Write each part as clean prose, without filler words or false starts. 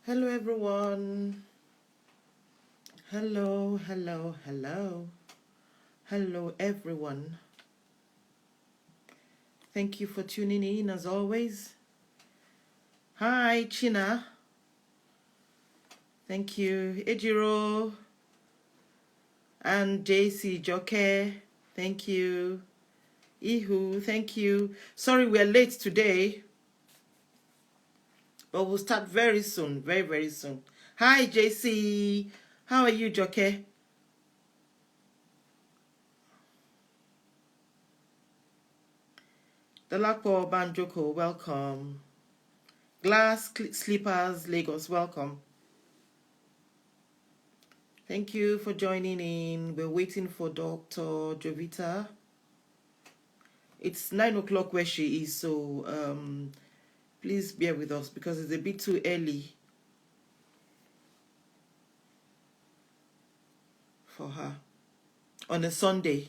Hello, everyone. Hello, hello, hello. Hello, everyone. Thank you for tuning in as always. Hi, China. Thank you. Ejiro and JC Joke. Thank you. Ihu, thank you. Sorry we're late today, but we'll start very soon. Very, very soon. Hi, JC. How are you, Joke? Dalapo Banjoko, welcome. Glass Sleepers Lagos, welcome. Thank you for joining in. We're waiting for Dr. Jovita. It's 9 o'clock where she is, so please bear with us because it's a bit too early for her on a Sunday,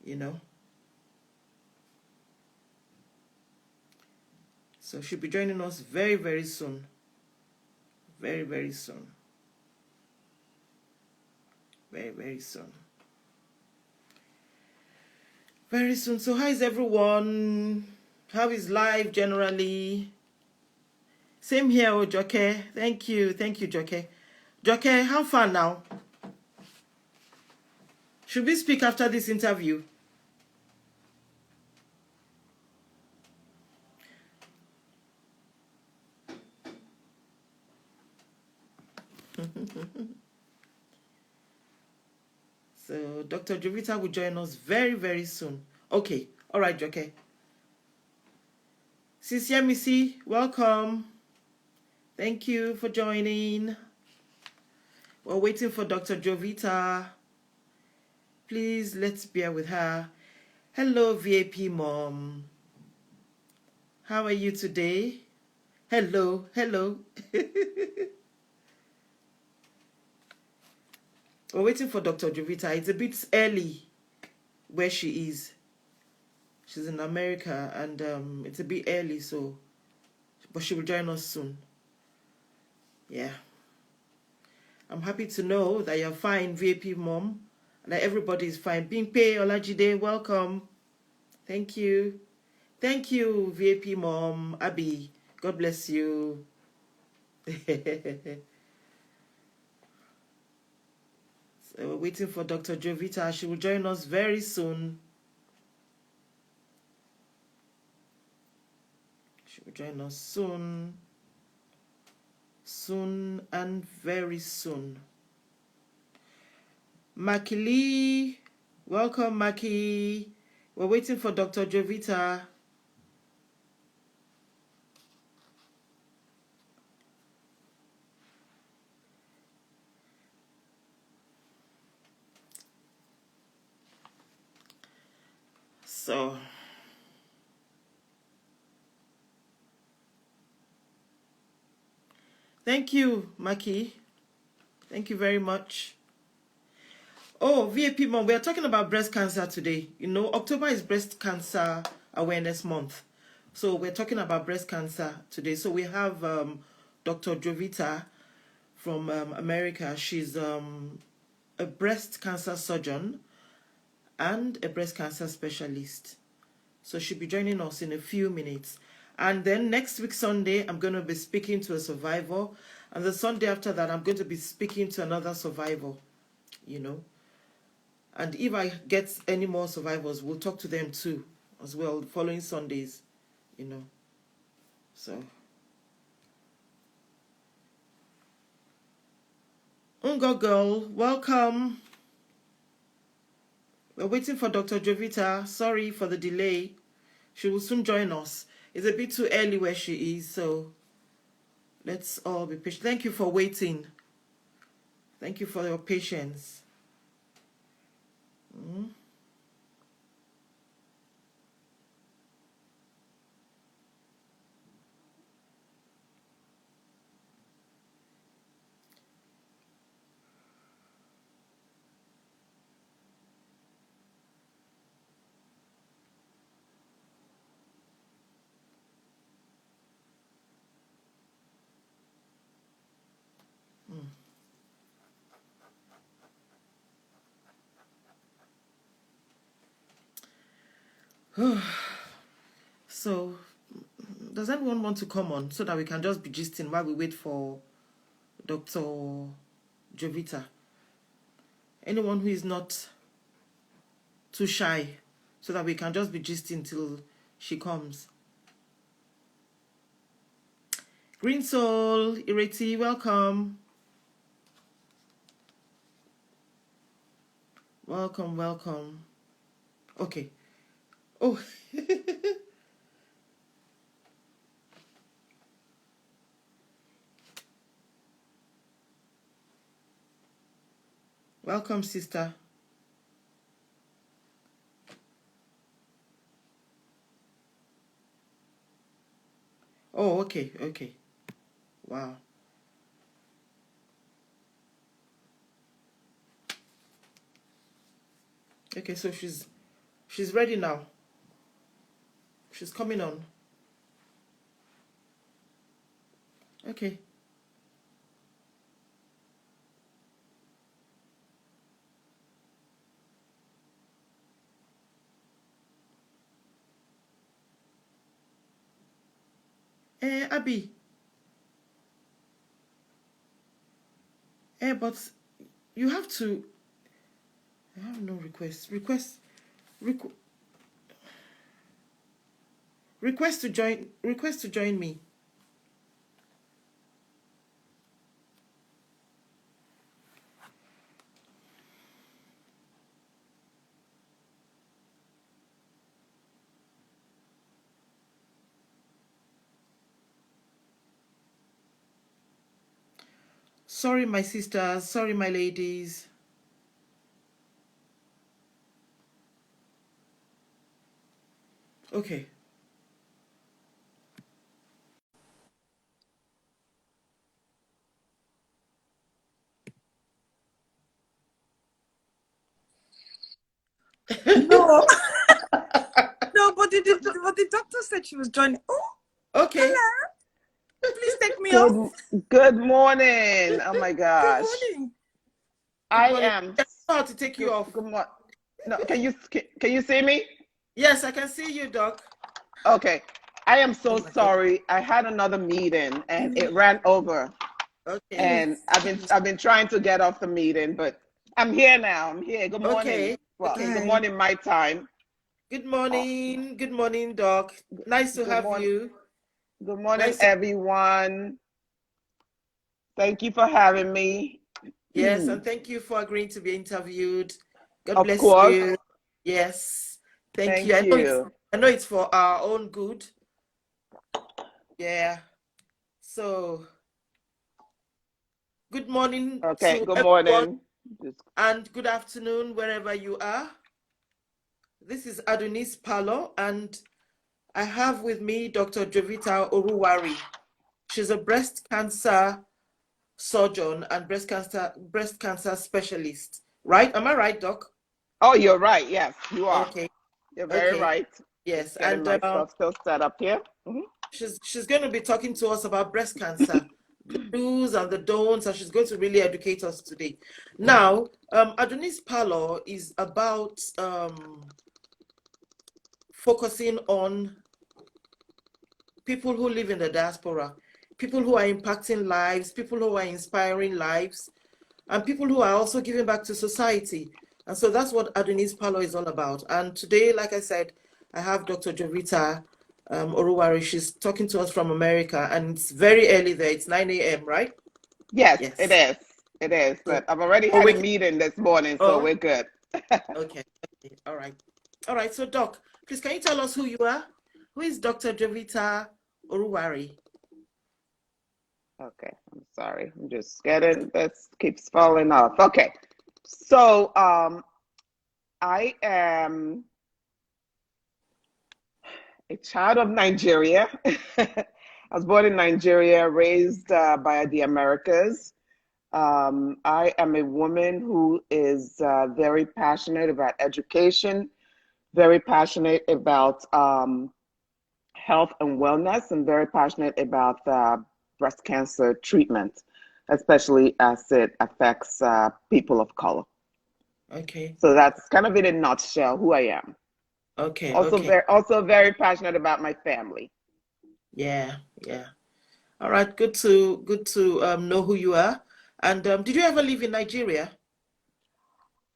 you know. So she'll be joining us very, very soon. Very, very soon. Very, very soon. Very soon. So how is everyone? How is life generally? Same here, oh, Joke. Thank you. Thank you, Joke. Joke, how far now? Should we speak after this interview? So Dr. Jovita will join us very, very soon. Okay. All right, Joke. Sis Yemisi, welcome. Thank you for joining. We're waiting for Dr. Jovita. Please, let's bear with her. Hello, VAP Mom. How are you today? Hello, hello. We're waiting for Dr. Jovita. It's a bit early where she is. She's in America and it's a bit early, so but she will join us soon. Yeah. I'm happy to know that you're fine, VAP Mom, and that everybody is fine. Bimpe Olajide, welcome. Thank you. Thank you, VAP Mom. Abby, God bless you. So we're waiting for Dr. Jovita. She will join us very soon. She will join us soon. Soon and very soon. Maki Lee, welcome, Maki. We're waiting for Dr. Jovita. So, thank you, Maki. Thank you very much. Oh, VAP Mom, we are talking about breast cancer today. You know, October is Breast Cancer Awareness Month. So we're talking about breast cancer today. So we have Dr. Jovita from America. She's a breast cancer surgeon and a breast cancer specialist. So she'll be joining us in a few minutes. And then next week, Sunday, I'm going to be speaking to a survivor. And the Sunday after that, I'm going to be speaking to another survivor, you know. And if I get any more survivors, we'll talk to them too, as well, the following Sundays, you know. So, Ungo Girl, welcome. We're waiting for Dr. Jovita. Sorry for the delay. She will soon join us. It's a bit too early where she is, so let's all be patient. Thank you for waiting. Thank you for your patience. So, does anyone want to come on so that we can just be gisting while we wait for Dr. Jovita? Anyone who is not too shy so that we can just be gisting till she comes. Green Soul, Ireti, welcome. Welcome, welcome. Okay. Oh. Welcome, sister. Oh, okay, okay. Wow. Okay, so she's ready now. She's coming on. Okay. Abby. But you have to. I have no request. Request to join. Request to join me. Sorry, my sisters. Sorry, my ladies. Okay. No. No, but the doctor said she was joining. Oh, okay. Hello. Please take me off. Good morning. Oh my gosh. Good morning. I am. I don't know how to take you off. Good morning. No, can you see me? Yes, I can see you, Doc. Okay. I am so God. sorry. I had another meeting and it ran over. Okay. And I've been trying to get off the meeting, but I'm here now. I'm here. Good morning. Okay. Well, Okay. good morning my time. Good morning. Good morning, Doc. Nice to have you. Good morning, everyone. Thank you for having me. Yes, and thank you for agreeing to be interviewed. God Of bless course. you. Yes. Thank you. I know it's for our own good. Yeah. So, good morning Okay, to good everyone, morning. and good afternoon wherever you are. This is Adonis Palo, and I have with me Dr. Jovita Oruwari. She's a breast cancer surgeon and breast cancer specialist. Right? Am I right, Doc? Oh, you're right. Yes, you are. Okay. You're very right. Yes, Just getting my stuff still set up here. She's going to be talking to us about breast cancer, the do's and the don'ts, and she's going to really educate us today. Now, Adonis Palo is about focusing on people who live in the diaspora, people who are impacting lives, people who are inspiring lives, and people who are also giving back to society. And so that's what Adonis Palo is all about. And today, like I said, I have Dr. Jovita Oruwari. She's talking to us from America, and it's very early there. It's 9 a.m., right? Yes, it is. It is. But I've already had a meeting this morning, so we're good. Okay. All right. All right. So, Doc, please, can you tell us who you are? Who is Dr. Jovita Oruwari? Okay, I'm sorry. I'm just getting this keeps falling off. Okay. So I am a child of Nigeria. I was born in Nigeria, raised by the Americas. I am a woman who is very passionate about education, very passionate about health and wellness, and very passionate about breast cancer treatment, especially as it affects people of color. Okay. So that's kind of in a nutshell who I am. Okay, okay. Also very passionate about my family. Yeah, yeah. All right, good to know who you are. And did you ever live in Nigeria?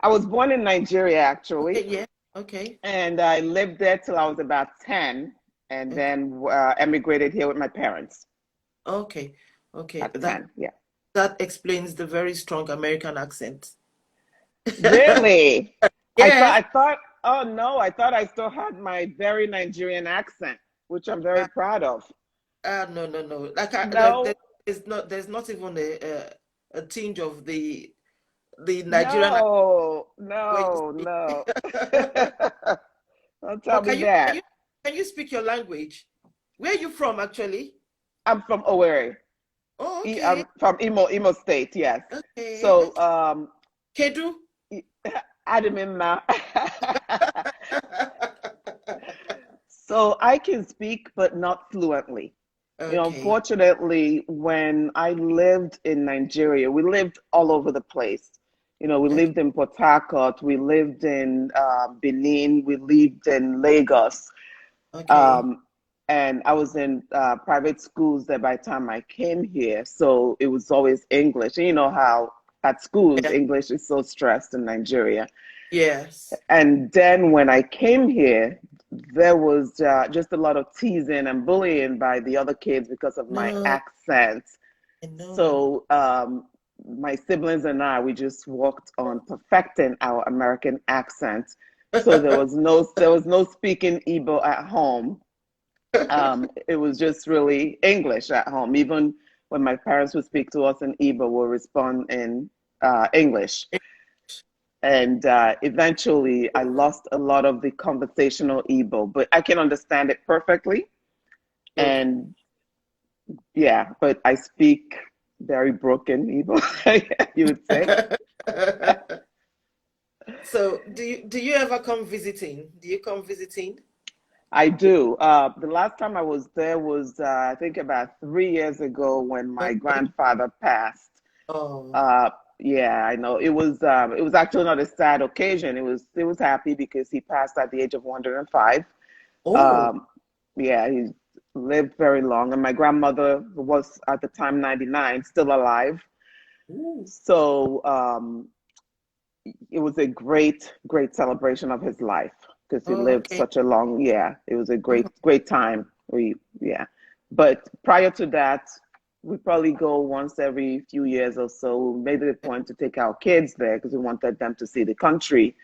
I was born in Nigeria actually, Okay, yeah. Okay. and I lived there till I was about 10, and Okay. then emigrated here with my parents Okay. Okay. at That 10. Yeah. that explains the very strong American accent. Really? Yes. I thought, oh no, I thought I still had my very Nigerian accent, which I'm very proud of. No, no, no. No, There's not even a tinge of the Nigerian accent no, when you no, speak. no. Don't tell But me that. can you speak your language? Where are you from actually? I'm from Owerri. Oh, okay. I'm from Imo State, yes. Okay. So, Okay. Kedu? Adamima. So I can speak, but not fluently. You know, Okay. unfortunately, when I lived in Nigeria, we lived all over the place. You know, we Okay. lived in Port Harcourt, we lived in Benin, we lived in Lagos. Okay. Um, and I was in private schools there by the time I came here. So it was always English. And you know how at schools, Yeah. English is so stressed in Nigeria. Yes. And then when I came here, there was just a lot of teasing and bullying by the other kids because of my No, accent. I know. So my siblings and I, we just worked on perfecting our American accent. So there was no speaking Igbo at home. It was just really English at home. Even when my parents would speak to us in Igbo, we'll respond in English. And eventually, I lost a lot of the conversational Igbo, but I can understand it perfectly. Good. And yeah, but I speak very broken Igbo, you would say. So, do you ever come visiting? Do you come visiting? I do. The last time I was there was, I think, about 3 years ago when my Okay. grandfather passed. Oh. Uh, yeah, I know. It was actually not a sad occasion. It was happy because he passed at the age of 105. Oh. Um, yeah, he lived very long, and my grandmother was at the time 99, still alive. Ooh. So it was a great celebration of his life because he Oh, lived okay. such a long, yeah, it was a Mhm. great time. Yeah. But prior to that, we probably go once every few years or so. We made it a point to take our kids there because we wanted them to see the country,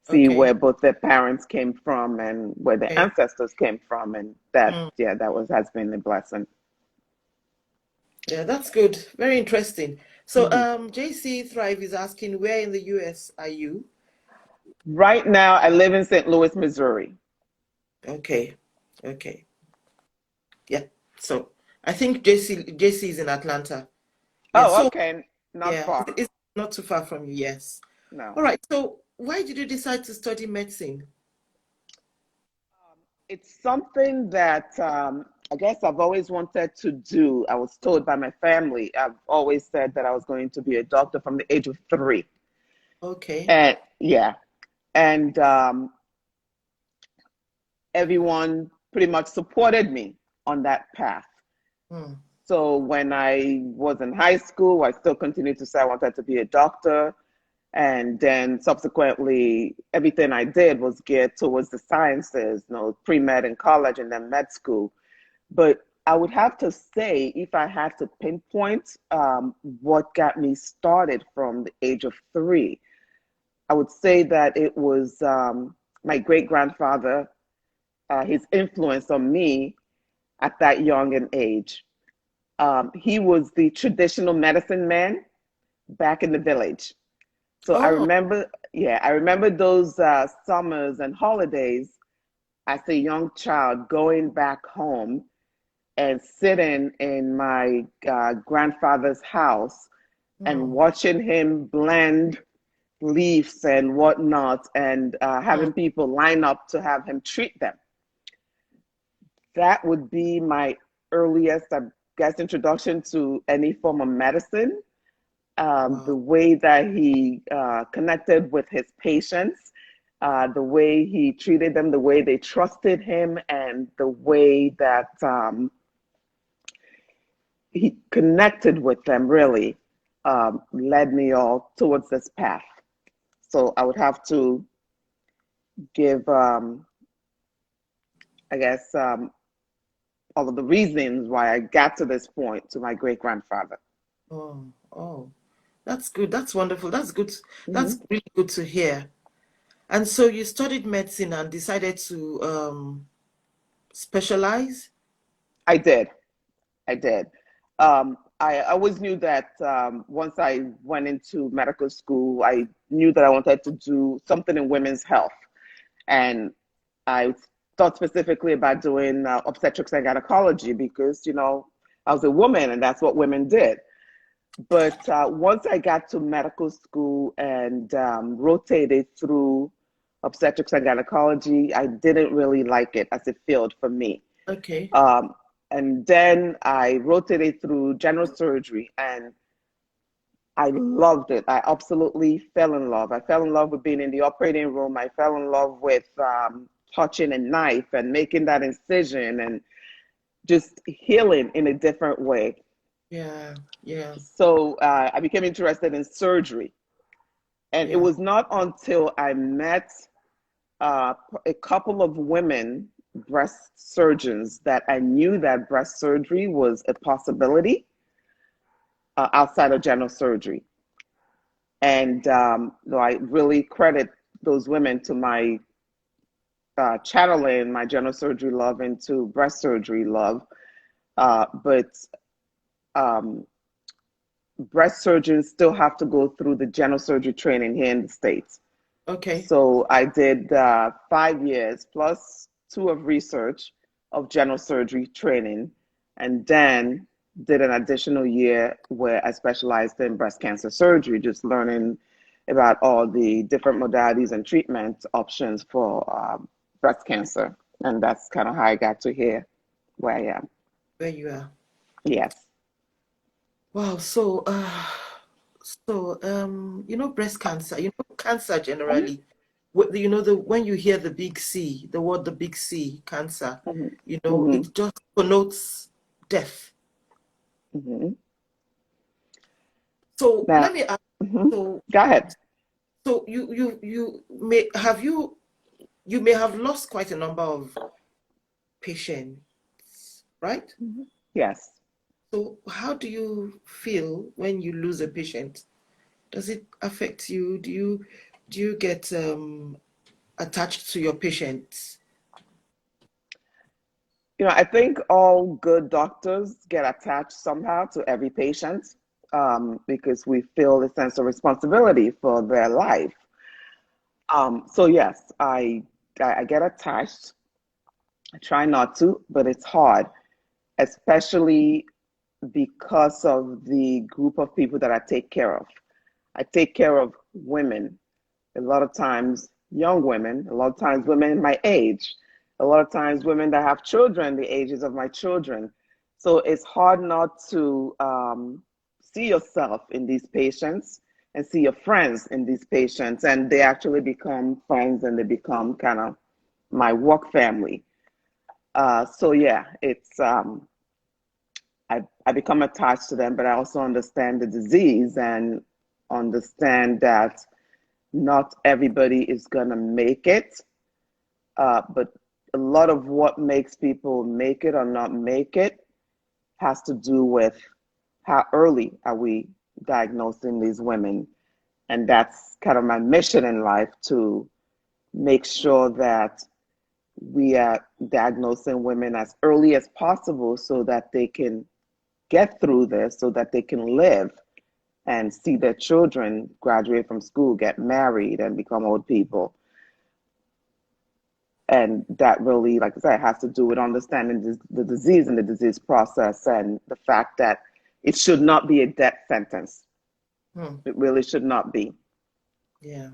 see Okay. where both their parents came from and where their Okay. ancestors came from. And that, Mm. yeah, that was has been a blessing. Yeah, that's good. Very interesting. So, Mhm. JC Thrive is asking, where in the US are you? Right now, I live in St. Louis, Missouri. Okay. Okay. Yeah. So, I think JC is in Atlanta. Yeah. Oh, So, okay, not yeah, far. it's not too far from you. Yes. No. All right. So, why did you decide to study medicine? It's something that I guess I've always wanted to do. I was told by my family, I've always said that I was going to be a doctor from the age of 3. Okay. And yeah, and everyone pretty much supported me on that path. Hmm. So when I was in high school, I still continued to say I wanted to be a doctor. And then subsequently, everything I did was geared towards the sciences, you know, pre-med in college and then med school. But I would have to say, if I had to pinpoint what got me started from the age of 3, I would say that it was my great grandfather, his influence on me at that young an age. He was the traditional medicine man back in the village. So I Oh. remember, yeah, I remember those summers and holidays as a young child going back home and sitting in my grandfather's house and Hmm. watching him blend leaves and whatnot and Hmm. having people line up to have him treat them. That would be my earliest, I guess, introduction to any form of medicine. The Wow. way that he connected with his patients, the way he treated them, the way they trusted him, and the way that he connected with them really led me all towards this path. So I would have to give, I guess, all of the reasons why I got to this point to my great grandfather. Oh, oh, that's good. That's wonderful. That's good. That's Hmm. really good to hear. And so you studied medicine and decided to specialize? I did. I did. I always knew that once I went into medical school, I knew that I wanted to do something in women's health. And I thought specifically about doing obstetrics and gynecology because, I was a woman and that's what women did. But once I got to medical school and rotated through obstetrics and gynecology, I didn't really like it as a field for me. Okay. Um, and then I rotated through general surgery and I loved it. I absolutely fell in love. I fell in love with being in the operating room. I fell in love with touching a knife and making that incision and just healing in a different way. Yeah, yeah, So I became interested in surgery. And it yeah. was not until I met uh, a couple of women breast surgeons that I knew that breast surgery was a possibility outside of general surgery. And I really credit those women to my channeling my general surgery love into breast surgery love. But um, breast surgeons still have to go through the general surgery training here in the States. Okay. So I did 5 years plus two of research of general surgery training, and then did an additional year where I specialized in breast cancer surgery, just learning about all the different modalities and treatment options for breast cancer. And that's kind of how I got to here where I am. Where you are. Yes. Wow. Breast cancer, cancer Mhm, generally, when you hear the big C, the word the big C, cancer, mhm, mhm, it just connotes death. mhm. So Now, let me ask, mhm. so Go ahead. so you may have lost quite a number of patients, right? Mhm. Yes. So how do you feel when you lose a patient? Does it affect you? Do you get attached to your patients? I think all good doctors get attached somehow to every patient because we feel a sense of responsibility for their life. So yes, I get attached. I try not to, but it's hard, especially because of the group of people that I take care of. I take care of women, a lot of times young women, a lot of times women my age, a lot of times women that have children the ages of my children. So it's hard not to see yourself in these patients and see your friends in these patients, and they actually become friends and they become kind of my work family. So yeah, it's I become attached to them, but I also understand the disease and understand that not everybody is going to make it, but a lot of what makes people make it or not make it has to do with how early are we diagnosing these women. And that's kind of my mission in life to make sure that we are diagnosing women as early as possible so that they can get through this, so that they can live and see their children graduate from school, get married, and become old people. And that really, like I said, has to do with understanding the disease and the disease process and the fact that it should not be a death sentence. Hmm. It really should not be. Yeah.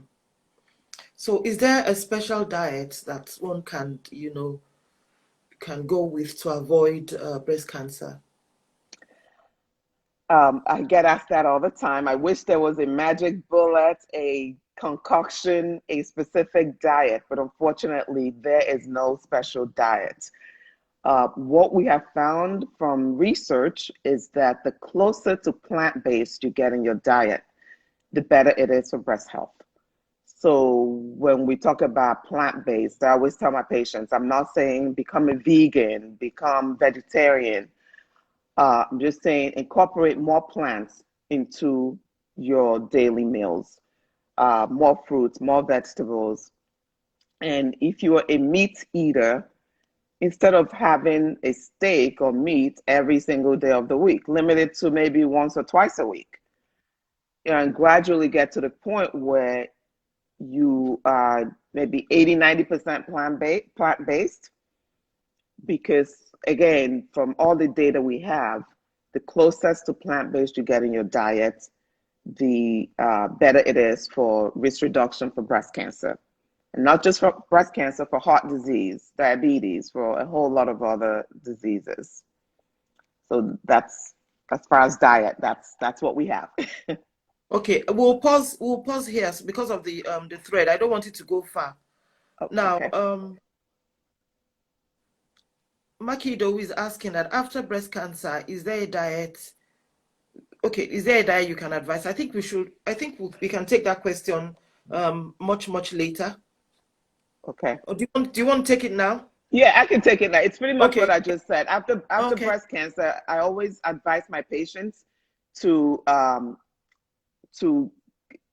So is there a special diet that one can go with to avoid breast cancer? I get asked that all the time. I wish there was a magic bullet, a concoction a specific diet, but unfortunately, there is no special diet. What we have found from research is that the closer to plant-based you get in your diet, the better it is for breast health. So when we talk about plant-based, I always tell my patients, I'm not saying become a vegan, become vegetarian. I'm just saying incorporate more plants into your daily meals, more fruits, more vegetables. And if you're a meat eater, instead of having a steak or meat every single day of the week, limit it to maybe once or twice a week. And gradually get to the point where you are maybe 80, 90% plant-based, because again, from all the data we have, the closest to plant-based you get in your diet, the better it is for risk reduction for breast cancer. And not just for breast cancer, for heart disease, diabetes, for a whole lot of other diseases. So that's, as far as diet, that's what we have. Okay, we'll pause here because of the thread. I don't want it to go far. Oh, Now, okay. Makido is asking that after breast cancer, is there a diet? Okay, is there a diet you can advise? I think we can take that question much later. Okay. Or do you want to take it now? Yeah, I can take it now. It's pretty much Okay. what I just said. After Okay. breast cancer, I always advise my patients to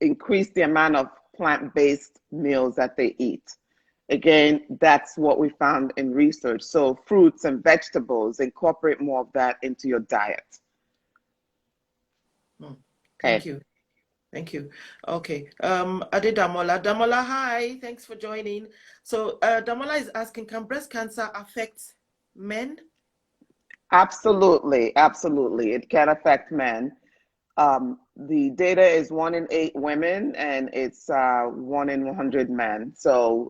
increase the amount of plant-based meals that they eat. Again, that's what we found in research. So fruits and vegetables, incorporate more of that into your diet. Thank you. Thank you. Okay. Ade Damola, hi. Thanks for joining. So Damola is asking, can breast cancer affect men? Absolutely. It can affect men. The data is 1 in 8 women, and it's 1 in 100 men. So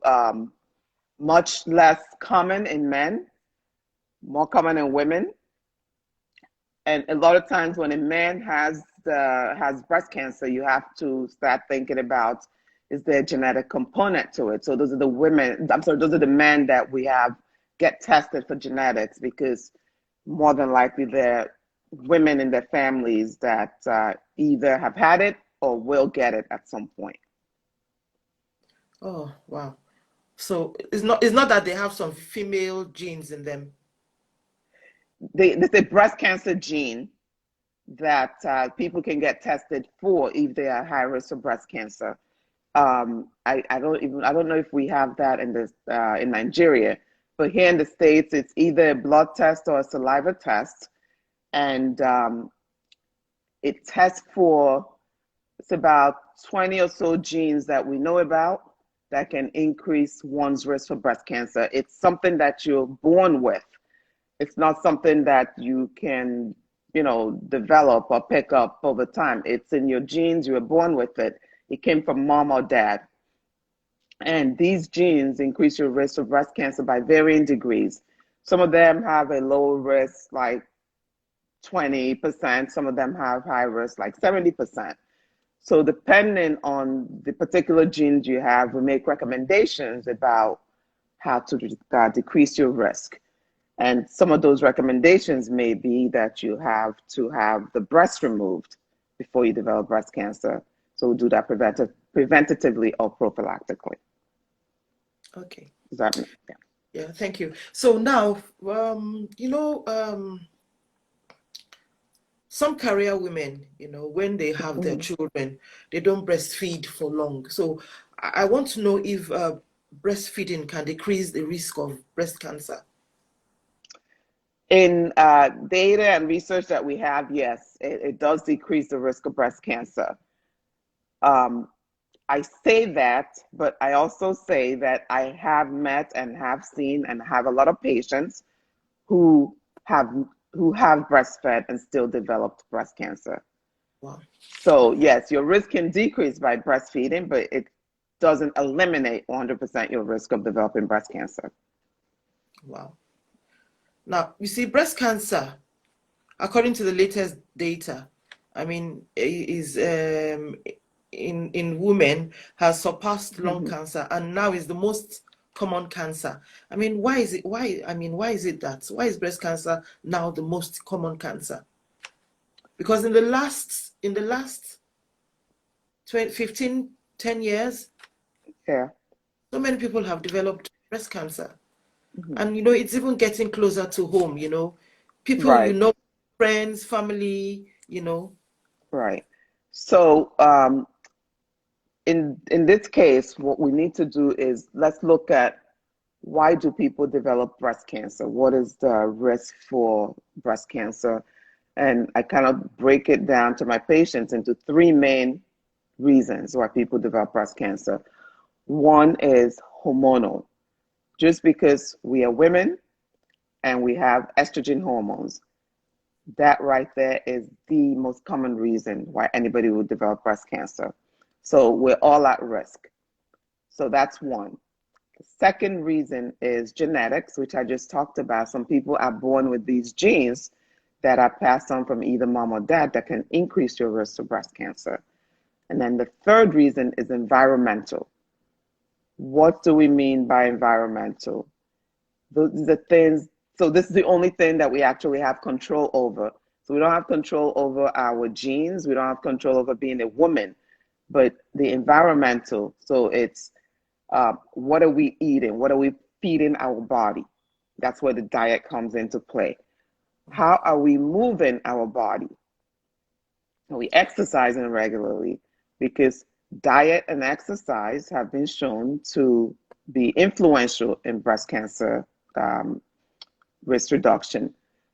much less common in men, more common in women. And a lot of times when a man has breast cancer, you have to start thinking about, is there a genetic component to it? So those are the men that we have get tested for genetics, because more than likely they're women in their families that either have had it or will get it at some point. Oh, wow. So it's not that they have some female genes in them. There's a breast cancer gene that people can get tested for if they are high risk of breast cancer. I don't know if we have that in Nigeria, but here in the States, it's either a blood test or a saliva test, and it tests for, it's about 20 or so genes that we know about that can increase one's risk for breast cancer. It's something that you're born with. It's not something that you can, develop or pick up over time. It's in your genes. You were born with it. It came from mom or dad. And these genes increase your risk of breast cancer by varying degrees. Some of them have a low risk, like 20%. Some of them have high risk, like 70%. So depending on the particular genes you have, we make recommendations about how to decrease your risk. And some of those recommendations may be that you have to have the breast removed before you develop breast cancer. So we'll do that preventatively or prophylactically. Okay. Does that make sense? Yeah, thank you. So now, some career women, when they have their children, they don't breastfeed for long. So I want to know if breastfeeding can decrease the risk of breast cancer. In data and research that we have, yes, it does decrease the risk of breast cancer. I say that, but I also say that I have met and have seen and have a lot of patients who have breastfed and still developed breast cancer. Wow. So yes, your risk can decrease by breastfeeding, but it doesn't eliminate 100% your risk of developing breast cancer. Wow. Now, you see, breast cancer, according to the latest data, I mean, is in women has surpassed lung cancer and now is the most common cancer. I mean, why is it? Why is it that? Why is breast cancer now the most common cancer? Because in the last 20, 15, 10 years, Yeah. so many people have developed breast cancer. Mhm. And it's even getting closer to home, people, Right. friends, family. Right. So, in this case, what we need to do is let's look at why do people develop breast cancer? What is the risk for breast cancer? And I kind of break it down to my patients into three main reasons why people develop breast cancer. One is hormonal. Just because we are women and we have estrogen hormones, that right there is the most common reason why anybody would develop breast cancer. So we're all at risk. So that's one. The second reason is genetics, which I just talked about. Some people are born with these genes that are passed on from either mom or dad that can increase your risk of breast cancer. And then the third reason is environmental. What do we mean by environmental? Those are the things, so this is the only thing that we actually have control over. So we don't have control over our genes, we don't have control over being a woman, but the environmental, so it's what are we eating? What are we feeding our body? That's where the diet comes into play. How are we moving our body? Are we exercising regularly? Because diet and exercise have been shown to be influential in breast cancer um, risk reduction.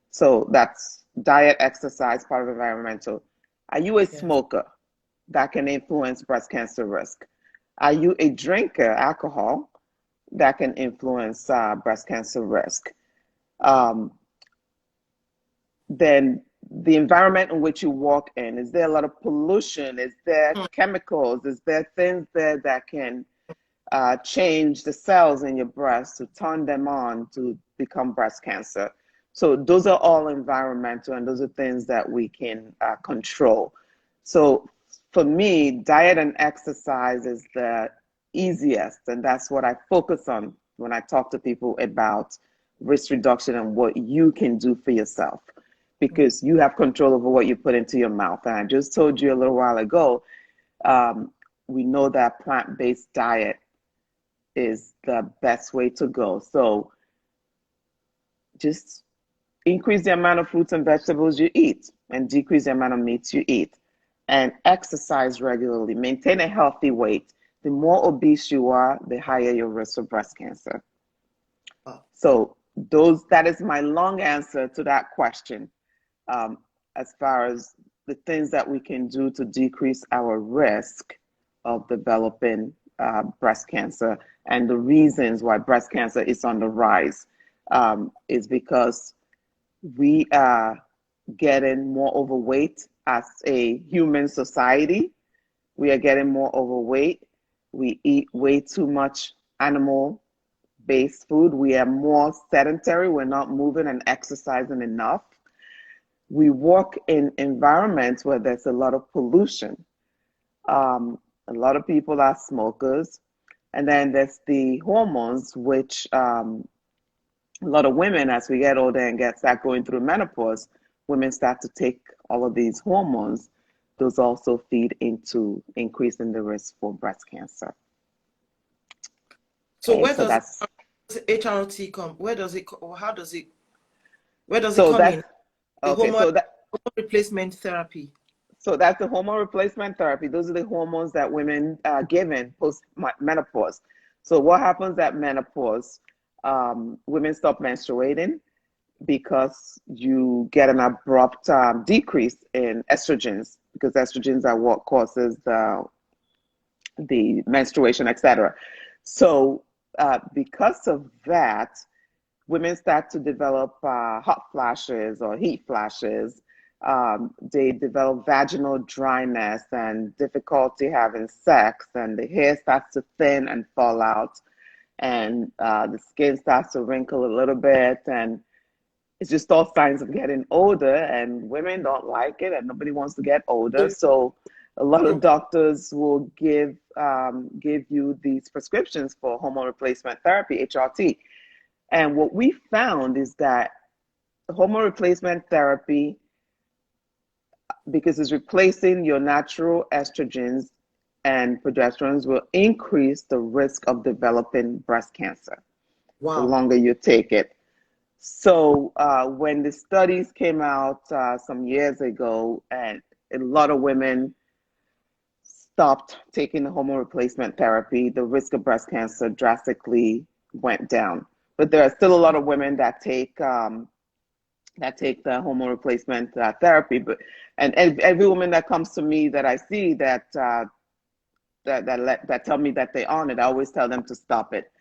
So that's diet, exercise, part of environmental. Are you a Yes. smoker? That can influence breast cancer risk. Are you a drinker, alcohol? That can influence breast cancer risk. Um, then the environment in which you walk in, is there a lot of pollution? Is there chemicals? Is there things there that can change the cells in your breast to turn them on to become breast cancer? So those are all environmental, and those are things that we can control. So for me, diet and exercise is the easiest, and that's what I focus on when I talk to people about risk reduction and what you can do for yourself, because you have control over what you put into your mouth. And I just told you a little while ago, we know that plant-based diet is the best way to go. So just increase the amount of fruits and vegetables you eat and decrease the amount of meats you eat, and exercise regularly. Maintain a healthy weight. The more obese you are, the higher your risk of breast cancer. Oh, So that is my long answer to that question. Um, as far as the things that we can do to decrease our risk of developing breast cancer, and the reasons why breast cancer is on the rise is because we are getting more overweight as a human society. We are getting more overweight. We eat way too much animal based food. We are more sedentary. We're not moving and exercising enough. We work in environments where there's a lot of pollution. A lot of people are smokers. And then there's the hormones, which a lot of women, as we get older and start going through menopause, women start to take all of these hormones. Those also feed into increasing the risk for breast cancer. so Okay, where so does that's HRT come? Where does it, or how does it, where does it so come that's in? The okay. hormone replacement therapy. So that's the hormone replacement therapy. Those are the hormones that women are given post menopause. So what happens at menopause? Women stop menstruating because you get an abrupt decrease in estrogens, because estrogens are what causes the menstruation, etc. So because of that, women start to develop hot flashes or heat flashes. They develop vaginal dryness and difficulty having sex, and the hair starts to thin and fall out, and the skin starts to wrinkle a little bit, and it's just all signs of getting older. And women don't like it, and nobody wants to get older. So A lot of Okay. doctors will give you these prescriptions for hormone replacement therapy, HRT. And what we found is that hormone replacement therapy, because it's replacing your natural estrogens and progesterones, will increase the risk of developing breast cancer the Wow. longer you take it. So when the studies came out some years ago, and a lot of women stopped taking the hormone replacement therapy, the risk of breast cancer drastically went down. But there are still a lot of women that take the hormone replacement therapy. But and every woman that comes to me that I see that tell me that they're on it, I always tell them to stop it,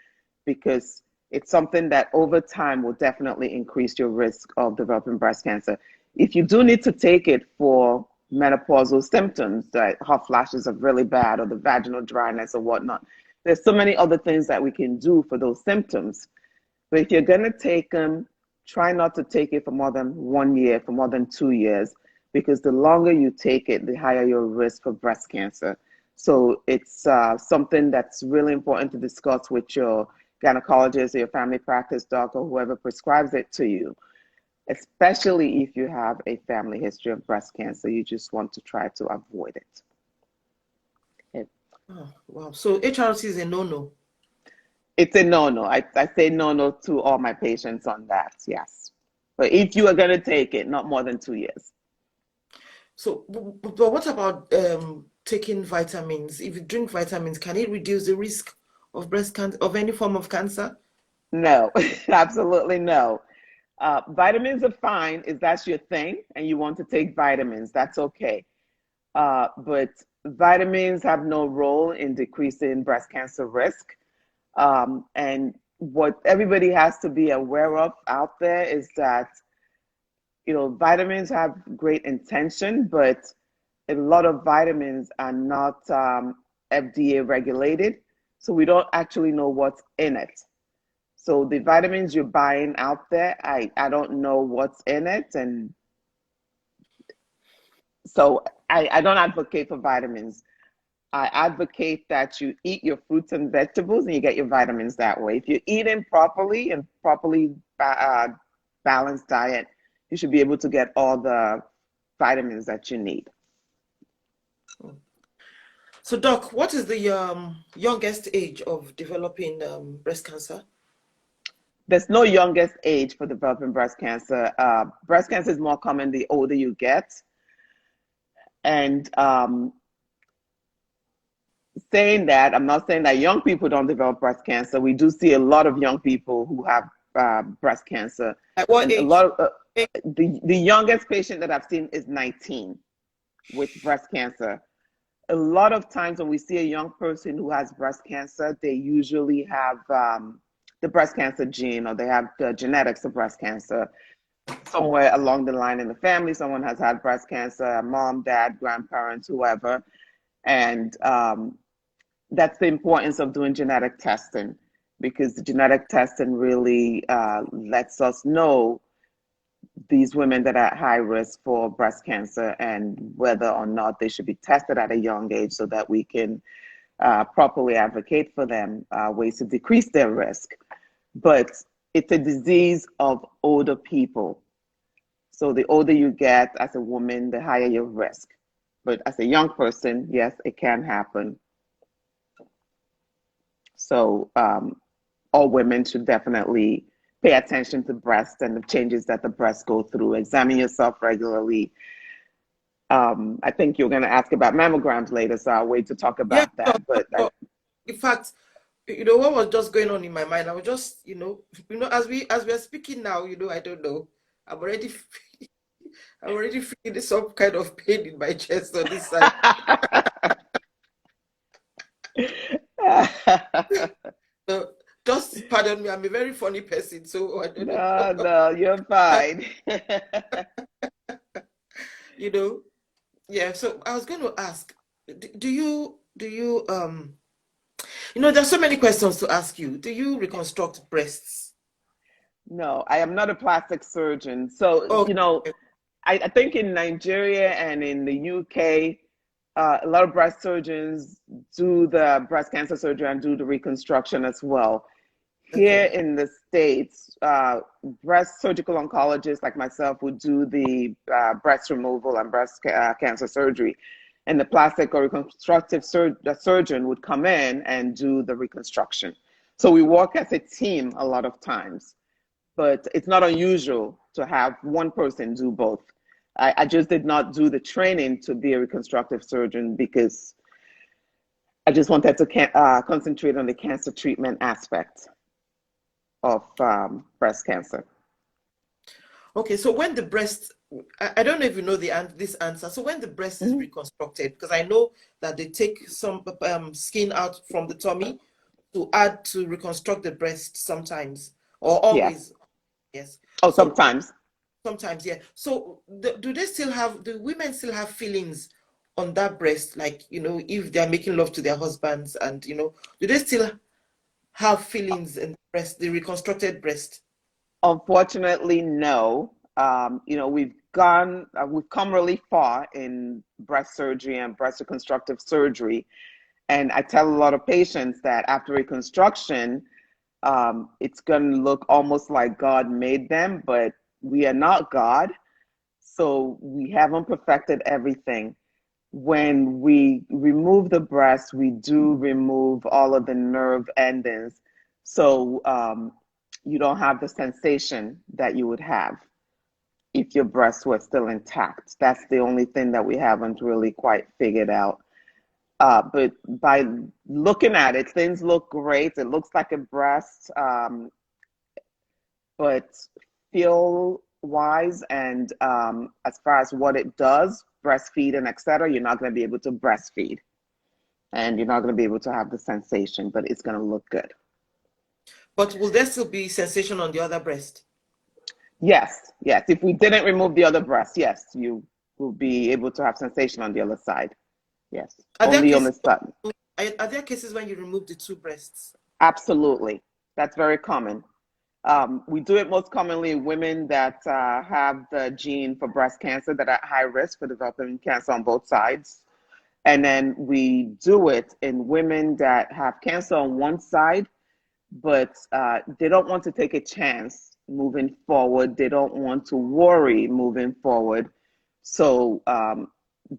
because it's something that over time will definitely increase your risk of developing breast cancer. If you do need to take it for menopausal symptoms, that hot flashes are really bad, or the vaginal dryness or whatnot, there's so many other things that we can do for those symptoms. But if you're going to take them, try not to take it for more than 1 year, for more than 2 years, because the longer you take it, the higher your risk for breast cancer. So it's something that's really important to discuss with your gynecologist or your family practice doc or whoever prescribes it to you, especially if you have a family history of breast cancer. You just want to try to avoid it. Oh, wow. So HRT is a no-no. It's a no-no. I say no-no to all my patients on that, yes. But if you are going to take it, not more than 2 years. So, but what about taking vitamins? If you drink vitamins, can it reduce the risk of breast cancer, of any form of cancer? No, absolutely no. Vitamins are fine if that's your thing and you want to take vitamins. That's okay. But vitamins have no role in decreasing breast cancer risk. And what everybody has to be aware of out there is that, vitamins have great intention, but a lot of vitamins are not FDA regulated. So we don't actually know what's in it. So the vitamins you're buying out there, I don't know what's in it. And so I don't advocate for vitamins. I advocate that you eat your fruits and vegetables and you get your vitamins that way. If you're eating properly and properly balanced diet, you should be able to get all the vitamins that you need. So, Doc, what is the youngest age of developing breast cancer? There's no youngest age for developing breast cancer. Breast cancer is more common the older you get. And saying that, I'm not saying that young people don't develop breast cancer. We do see a lot of young people who have breast cancer. At what And a age? lot of the youngest patient that I've seen is 19 with breast cancer. A lot of times when we see a young person who has breast cancer, they usually have the breast cancer gene, or they have the genetics of breast cancer. Somewhere along the line in the family, someone has had breast cancer, mom, dad, grandparents, whoever. And that's the importance of doing genetic testing, because the genetic testing really lets us know these women that are at high risk for breast cancer and whether or not they should be tested at a young age, so that we can properly advocate for them ways to decrease their risk. But it's a disease of older people. So the older you get as a woman, the higher your risk. But as a young person, yes, it can happen. So all women should definitely pay attention to breast and the changes that the breasts go through. Examine yourself regularly. I think you're going to ask about mammograms later, so I'll wait to talk Yeah, about that. But in fact, what was just going on in my mind, I was just, as we are speaking now, I don't know. I'm already I'm already feeling some kind of pain in my chest on this side. So just pardon me, I'm a very funny person, so I don't No, know. no, you're fine. you know, yeah. So I was going to ask, do you there's so many questions to ask you. Do you reconstruct breasts? No, I am not a plastic surgeon. So, Okay. I think in Nigeria and in the UK, A lot of breast surgeons do the breast cancer surgery and do the reconstruction as well. Here Okay. in the States, breast surgical oncologists like myself would do the breast removal and breast cancer surgery. And the plastic or reconstructive surgeon would come in and do the reconstruction. So we work as a team a lot of times, but it's not unusual to have one person do both. I just did not do the training to be a reconstructive surgeon because I just wanted to concentrate on the cancer treatment aspect of breast cancer. Okay, so when the breast, I don't know if you know this answer. So when the breast is Mhm. reconstructed, because I know that they take some skin out from the tummy to add to reconstruct the breast sometimes, or Yes. always, yes. Oh, So sometimes. sometimes, yeah. So do women still have feelings on that breast? Like, if they're making love to their husbands and, do they still have feelings in the breast, the reconstructed breast? Unfortunately, no. We've come really far in breast surgery and breast reconstructive surgery. And I tell a lot of patients that after reconstruction, it's going to look almost like God made them, but we are not God. So we haven't perfected everything. When we remove the breast, we do remove all of the nerve endings. So you don't have the sensation that you would have if your breasts were still intact. That's the only thing that we haven't really quite figured out. But by looking at it, things look great. It looks like a breast, but feel wise and as far as what it does, breastfeed and etc., you're not going to be able to breastfeed and you're not going to be able to have the sensation, but it's going to look good. But will there still be sensation on the other breast? Yes, yes. If we didn't remove the other breast, yes, you will be able to have sensation on the other side. Yes, Are there only on cases the side. are there cases when you remove the two breasts? Absolutely. That's very common. We do it most commonly in women that have the gene for breast cancer that are at high risk for developing cancer on both sides. And then we do it in women that have cancer on one side, but they don't want to take a chance moving forward. They don't want to worry moving forward. So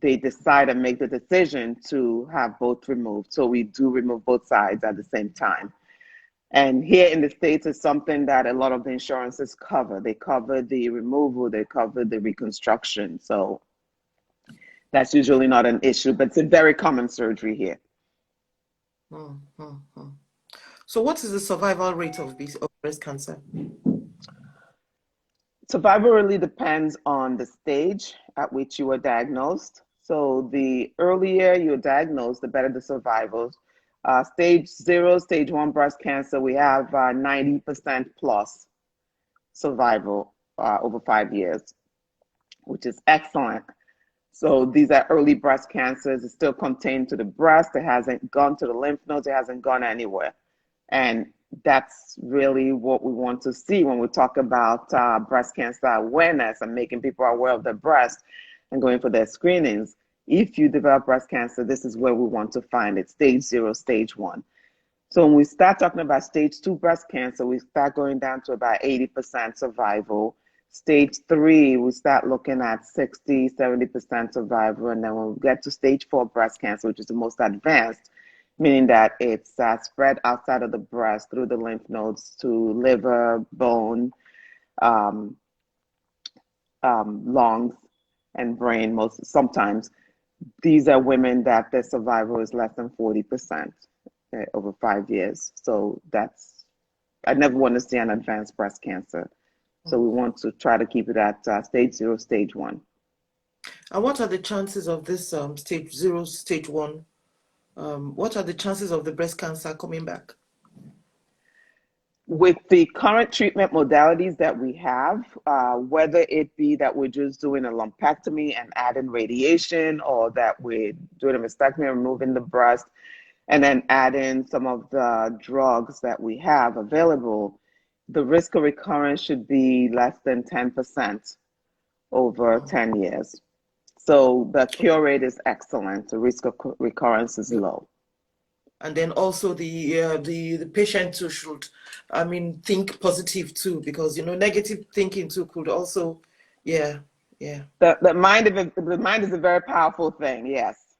they decide and make the decision to have both removed. So we do remove both sides at the same time. And here in the States, it's something that a lot of the insurances cover. They cover the removal, they cover the reconstruction. So that's usually not an issue, but it's a very common surgery here. Hmm, hmm, hmm. So what is the survival rate of breast cancer? Survival really depends on the stage at which you were diagnosed. So the earlier you're diagnosed, the better the survival. Stage 0, stage 1 breast cancer, we have 90% plus survival over 5 years, which is excellent. So these are early breast cancers. It's still contained to the breast. It hasn't gone to the lymph nodes. It hasn't gone anywhere. And that's really what we want to see when we talk about breast cancer awareness and making people aware of their breast and going for their screenings. If you develop breast cancer, this is where we want to find it, stage 0, stage 1. So when we start talking about stage 2 breast cancer, we start going down to about 80% survival. Stage 3, we start looking at 60, 70% survival. And then when we get to stage 4 breast cancer, which is the most advanced, meaning that it's spread outside of the breast through the lymph nodes to liver, bone, um, lungs, and brain. Sometimes these are women that their survival is less than 40% over 5 years. So I never want to see an advanced breast cancer. So we want to try to keep it at stage 0, stage 1. And what are the chances of this stage 0, stage 1? What are the chances of the breast cancer coming back? With the current treatment modalities that we have, whether it be that we're just doing a lumpectomy and adding radiation, or that we're doing a mastectomy and removing the breast, and then adding some of the drugs that we have available, the risk of recurrence should be less than 10% over 10 years. So the cure rate is excellent. The risk of recurrence is low. And then also the patient too should, I mean, think positive too, because negative thinking too could also, yeah. The mind is a very powerful thing. Yes,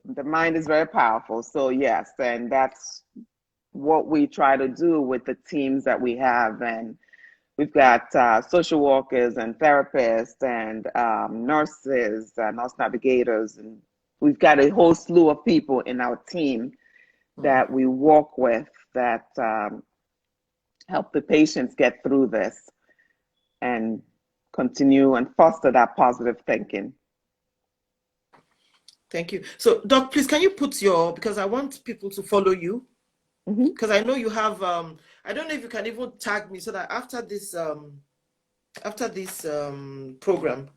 the mind is very powerful. So yes, and that's what we try to do with the teams that we have, and we've got social workers and therapists and nurses, nurse navigators, and we've got a whole slew of people in our team that we work with that help the patients get through this and continue and foster that positive thinking. Thank you. So, Doc, please, can you put because I want people to follow you, because I know you have, I don't know if you can even tag me so that after this program,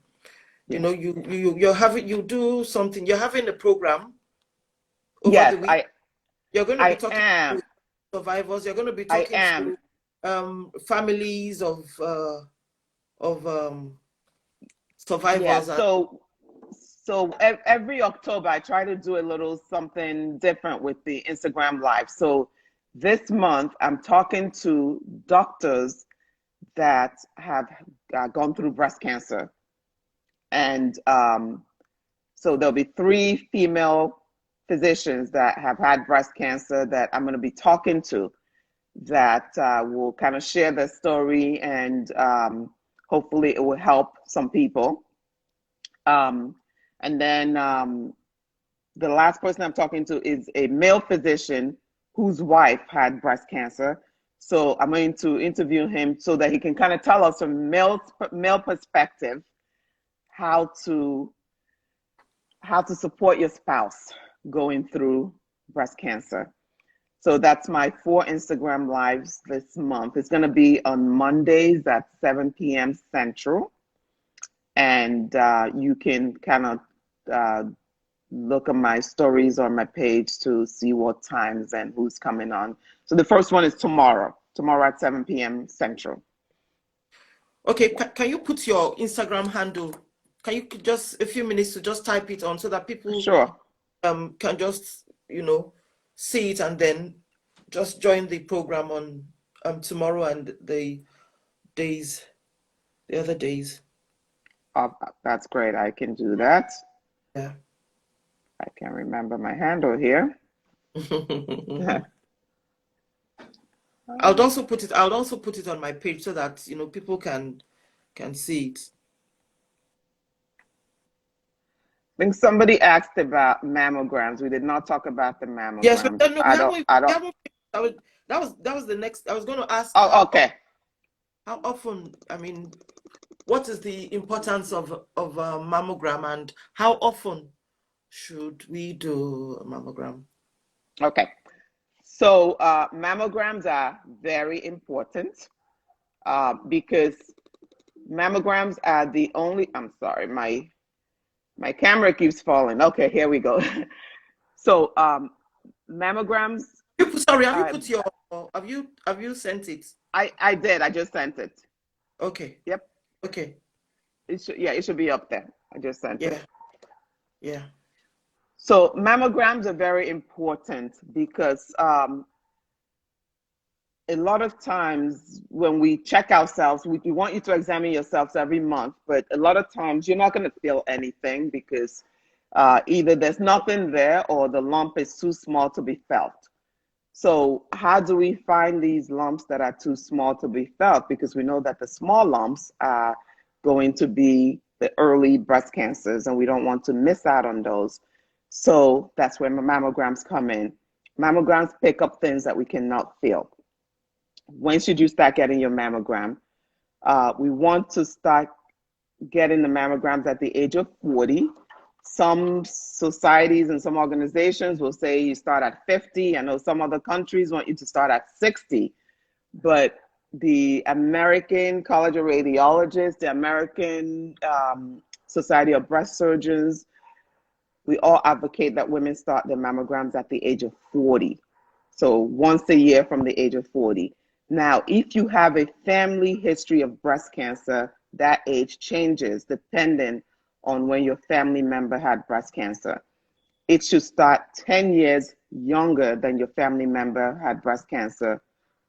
you're having, you do something, you're having a program over the week. You're going to be talking to survivors. You're going to be talking to families of survivors. Yeah, so every October, I try to do a little something different with the Instagram Live. So this month, I'm talking to doctors that have gone through breast cancer. And so there'll be 3 female physicians that have had breast cancer that I'm going to be talking to that will kind of share their story, and hopefully it will help some people. And then the last person I'm talking to is a male physician whose wife had breast cancer. So I'm going to interview him so that he can kind of tell us from male perspective how to support your spouse going through breast cancer. So that's my 4 Instagram lives this month. It's going to be on Mondays at 7 p.m. Central. And you can kind of look at my stories on my page to see what times and who's coming on. So the first one is tomorrow at 7 p.m. Central. Okay, can you put your Instagram handle? Can you just a few minutes to just type it on so that people can just see it and then just join the program on tomorrow and the other days. That's great. I can do that. Yeah. I can remember my handle here. I'll also put it on my page so that people can see it. I think somebody asked about mammograms. We did not talk about the mammograms. Yes, but that was the next. I was going to ask. Oh, okay. How often? I mean, what is the importance of a mammogram, and how often should we do a mammogram? Okay. So mammograms are very important because mammograms are the only. I'm sorry, my camera keeps falling. Okay, here we go. So mammograms. Have you sent it? I did. I just sent it. Okay. Yep. Okay. It should be up there. I just sent it. Yeah. So mammograms are very important because a lot of times when we check ourselves, we want you to examine yourselves every month, but a lot of times you're not going to feel anything because either there's nothing there or the lump is too small to be felt. So how do we find these lumps that are too small to be felt? Because we know that the small lumps are going to be the early breast cancers, and we don't want to miss out on those. So that's where mammograms come in. Mammograms pick up things that we cannot feel. When should you start getting your mammogram? We want to start getting the mammograms at the age of 40. Some societies and some organizations will say you start at 50. I know some other countries want you to start at 60. But the American College of Radiologists, the American Society of Breast Surgeons, we all advocate that women start their mammograms at the age of 40. So once a year from the age of 40. Now, if you have a family history of breast cancer, that age changes depending on when your family member had breast cancer. It should start 10 years younger than your family member had breast cancer,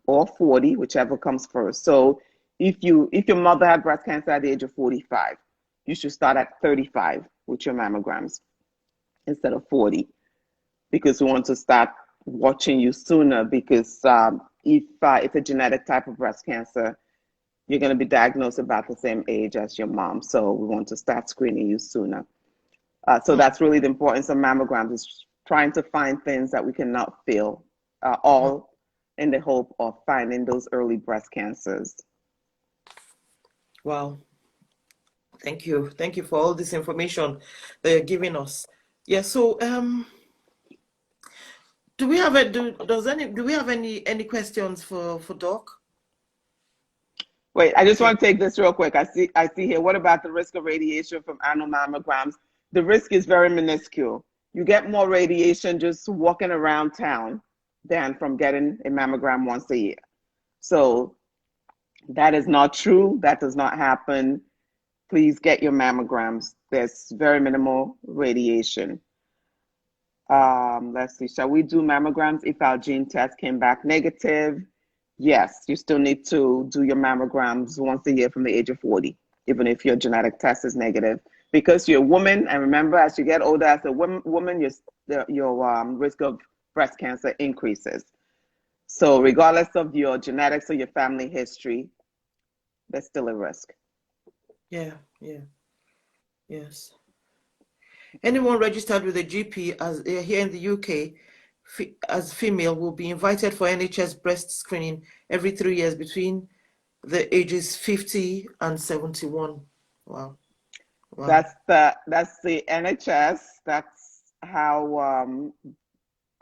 or 40, whichever comes first. So if your mother had breast cancer at the age of 45, you should start at 35 with your mammograms instead of 40, because we want to start watching you sooner, because if it's a genetic type of breast cancer, you're going to be diagnosed about the same age as your mom. So we want to start screening you sooner. So that's really the importance of mammograms, is trying to find things that we cannot feel, all in the hope of finding those early breast cancers. Wow. Thank you. Thank you for all this information that you're giving us. Yeah, so do we have any questions for Doc? Wait, I just want to take this real quick. I see here, what about the risk of radiation from annual mammograms? The risk is very minuscule. You get more radiation just walking around town than from getting a mammogram once a year. So that is not true. That does not happen. Please get your mammograms. There's very minimal radiation. Let's see, shall we do mammograms if our gene test came back negative? Yes, you still need to do your mammograms once a year from the age of 40, even if your genetic test is negative, because you're a woman. And remember, as you get older, as a woman, your risk of breast cancer increases. So regardless of your genetics or your family history, there's still a risk. Yeah, yes. Anyone registered with a GP as here in the UK as female will be invited for NHS breast screening every 3 years between the ages 50 and 71. Wow. That's the NHS. That's how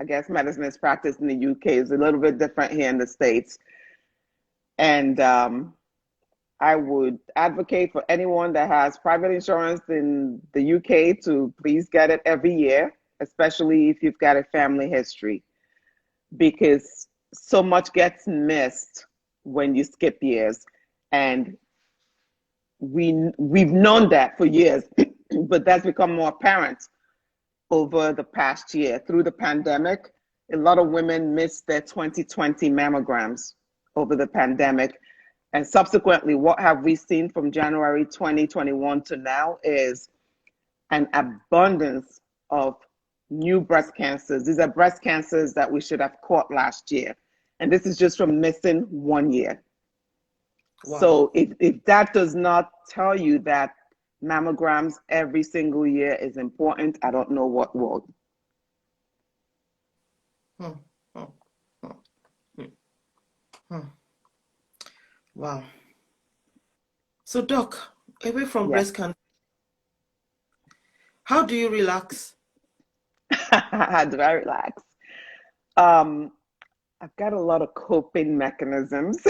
I guess medicine is practiced in the UK. It's a little bit different here in the States. And I would advocate for anyone that has private insurance in the UK to please get it every year, especially if you've got a family history, because so much gets missed when you skip years. And we've known that for years, but that's become more apparent over the past year. Through the pandemic, a lot of women missed their 2020 mammograms over the pandemic. And subsequently, what have we seen from January 2021 to now is an abundance of new breast cancers. These are breast cancers that we should have caught last year. And this is just from missing 1 year. Wow. So if that does not tell you that mammograms every single year is important, I don't know what will. Wow. So Doc, away from breast cancer, how do you relax? How do I relax? I've got a lot of coping mechanisms.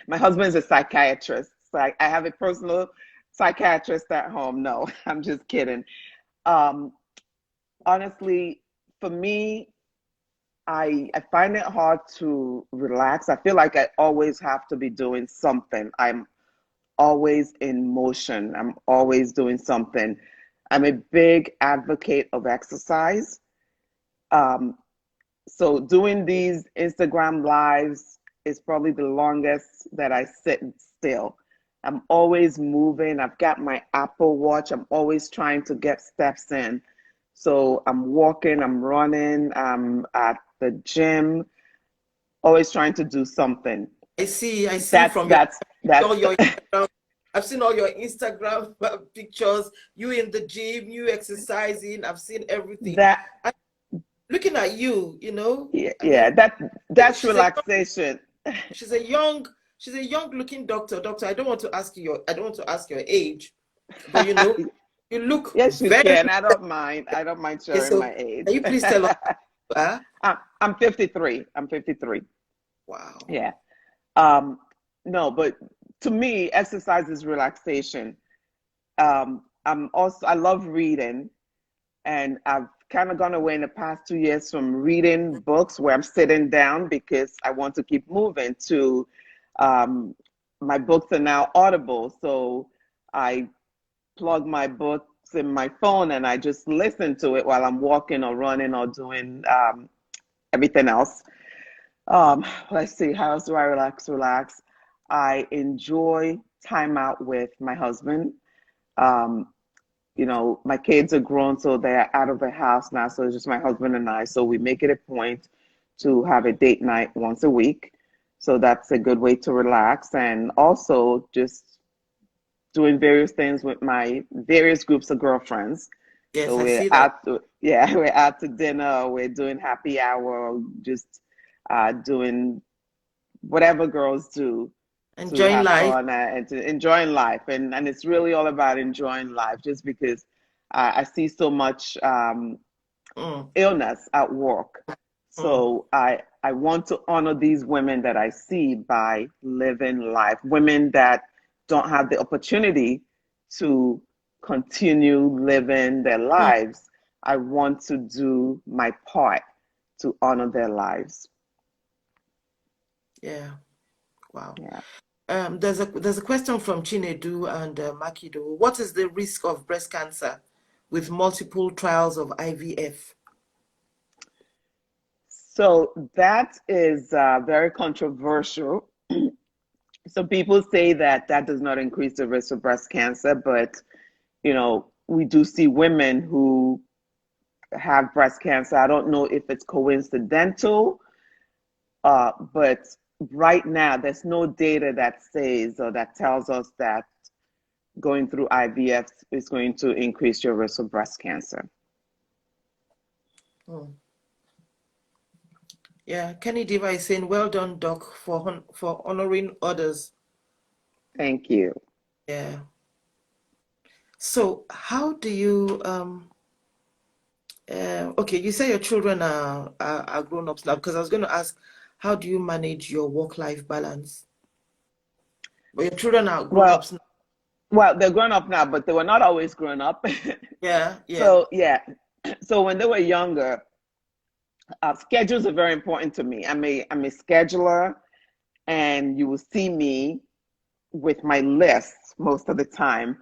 My husband's a psychiatrist, so I have a personal psychiatrist at home. No, I'm just kidding. Honestly, for me, I find it hard to relax. I feel like I always have to be doing something. I'm always in motion. I'm always doing something. I'm a big advocate of exercise. So doing these Instagram lives is probably the longest that I sit still. I'm always moving. I've got my Apple Watch. I'm always trying to get steps in. So I'm walking, I'm running, I'm at the gym, always trying to do something. I see that's all your I've seen all your Instagram pictures, you in the gym, you exercising, I've seen everything. Looking at you, you know. Yeah, that's relaxation. She's a young looking doctor. Doctor, I don't want to ask your age, but you know, you look yes, you can. I don't mind sharing my age. Can you please tell us? I'm 53. I'm 53. Wow. Yeah. No, but to me, exercise is relaxation. I love reading, and I've kind of gone away in the past 2 years from reading books where I'm sitting down because I want to keep moving to my books are now Audible. So I plug my books in my phone and I just listen to it while I'm walking or running or doing everything else. Let's see, how else do I relax? I enjoy time out with my husband. Um, my kids are grown, so they're out of the house now. So it's just my husband and I. So we make it a point to have a date night once a week. So that's a good way to relax. And also just doing various things with my various groups of girlfriends. Yes, So I we're see that. out to, yeah, we're out to dinner, we're doing happy hour, just doing whatever girls do to Enjoying have life. fun and to enjoying life. And it's really all about enjoying life just because I see so much Mm, illness at work. mm, So I want to honor these women that I see by living life, women that don't have the opportunity to continue living their mm. lives. I want to do my part to honor their lives. Yeah. Wow. Yeah. There's a question from Chinedu and Makido. What is the risk of breast cancer with multiple trials of IVF? So that is very controversial. So people say that that does not increase the risk of breast cancer, but we do see women who have breast cancer. I don't know if it's coincidental, but right now there's no data that says or that tells us that going through IVF is going to increase your risk of breast cancer. Mm. Yeah, Kenny Diva is saying, well done, Doc, for honoring others. Thank you. Yeah. So how do you okay, you say your children are grown ups now, because I was going to ask, how do you manage your work-life balance? But your children are grown Well, ups now. well, they're grown up now, but they were not always grown up. Yeah, yeah. So yeah, so when they were younger, schedules are very important to me. I'm a scheduler, and you will see me with my lists most of the time.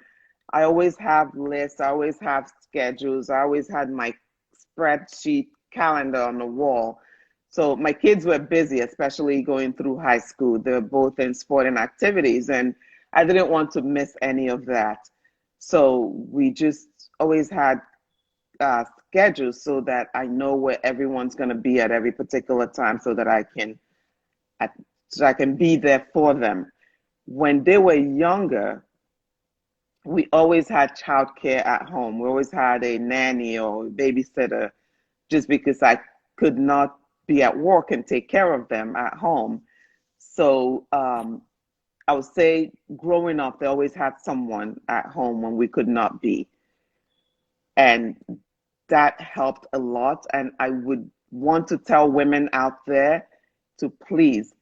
I always have lists, I always have schedules, I always had my spreadsheet calendar on the wall. So my kids were busy, especially going through high school. They're both in sporting activities, and I didn't want to miss any of that. So we just always had schedules so that I know where everyone's going to be at every particular time, so that so I can be there for them. When they were younger, we always had childcare at home. We always had a nanny or a babysitter just because I could not be at work and take care of them at home. So I would say growing up, they always had someone at home when we could not be. And that helped a lot. And I would want to tell women out there to please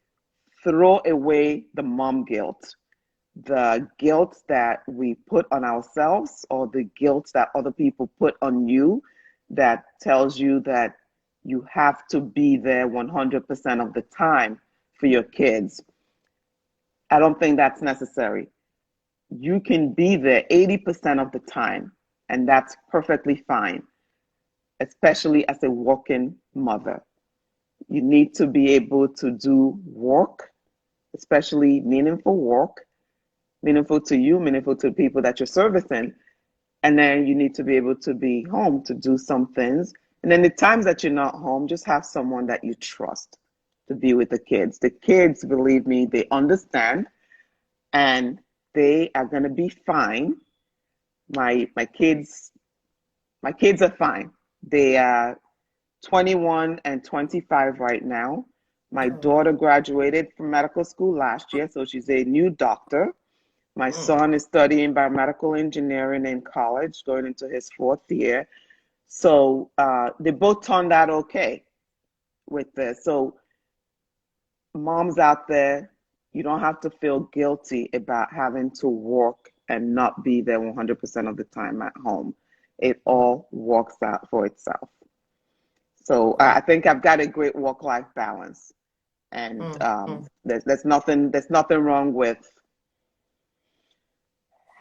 throw away the mom guilt, the guilt that we put on ourselves or the guilt that other people put on you that tells you that you have to be there 100% of the time for your kids. I don't think that's necessary. You can be there 80% of the time, and that's perfectly fine, especially as a working mother. You need to be able to do work, especially meaningful work, meaningful to you, meaningful to people that you're servicing. And then you need to be able to be home to do some things. And then the times that you're not home, just have someone that you trust to be with the kids. The kids, believe me, they understand, and they are going to be fine. My kids are fine. They are 21 and 25 right now. My Mm, daughter graduated from medical school last year, so she's a new doctor. My mm, son is studying biomedical engineering in college, going into his fourth year. So they both turned out okay with this. So moms out there, you don't have to feel guilty about having to work and not be there 100% of the time at home. It mm. all works out for itself. So Wow. I think I've got a great work-life balance, and Mm, mm. there's nothing wrong with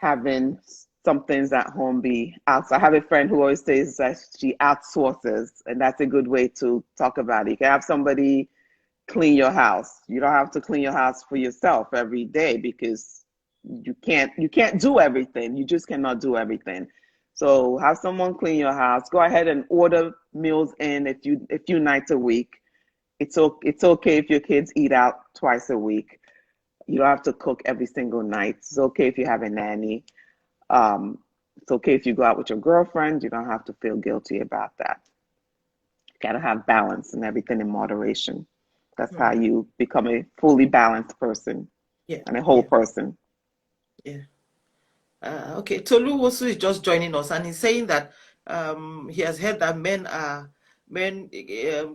having some things at home be out. I have a friend who always says that she outsources, and that's a good way to talk about it. You can have somebody clean your house. You don't have to clean your house for yourself every day because you can't do everything. You just cannot do everything. So have someone clean your house. Go ahead and order meals in a few nights a week. It's okay if your kids eat out twice a week. You don't have to cook every single night. It's okay if you have a nanny. Um, it's okay if you go out with your girlfriend. You don't have to feel guilty about that. You gotta have balance and everything in moderation. That's how you become a fully balanced person Yeah, and a whole yeah, person. yeah. Okay, Tolu Wosu is just joining us, and he's saying that he has heard that men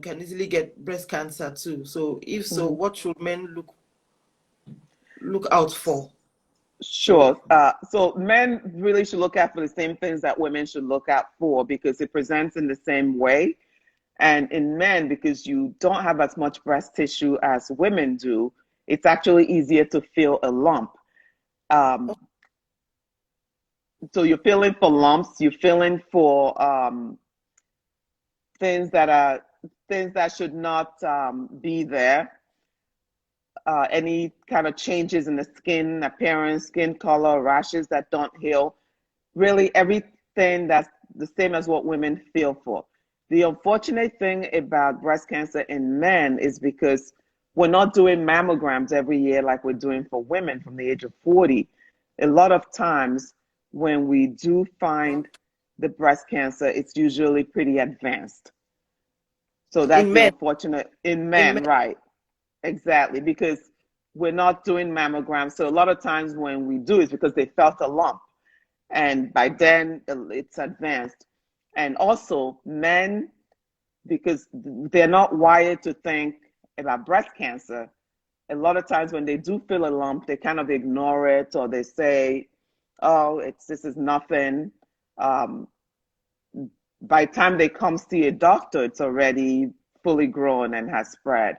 can easily get breast cancer too. So if so, Mhm. what should men look out for? So Sure. So men really should look out for the same things that women should look out for because it presents in the same way. And in men, because you don't have as much breast tissue as women do, it's actually easier to feel a lump. Um, so you're feeling for lumps, you're feeling for things that are things that should not be there. Any kind of changes in the skin appearance, skin color, rashes that don't heal. Really, everything that's the same as what women feel for. The unfortunate thing about breast cancer in men is because we're not doing mammograms every year like we're doing for women from the age of 40. A lot of times when we do find the breast cancer, it's usually pretty advanced. So that's in the men, unfortunate in in men, men, right? Exactly, because we're not doing mammograms. So a lot of times when we do, it's because they felt a lump. And by then it's advanced. And also, men, because they're not wired to think about breast cancer, a lot of times when they do feel a lump, they kind of ignore it or they say, oh, this is nothing. Um, by the time they come see a doctor, it's already fully grown and has spread.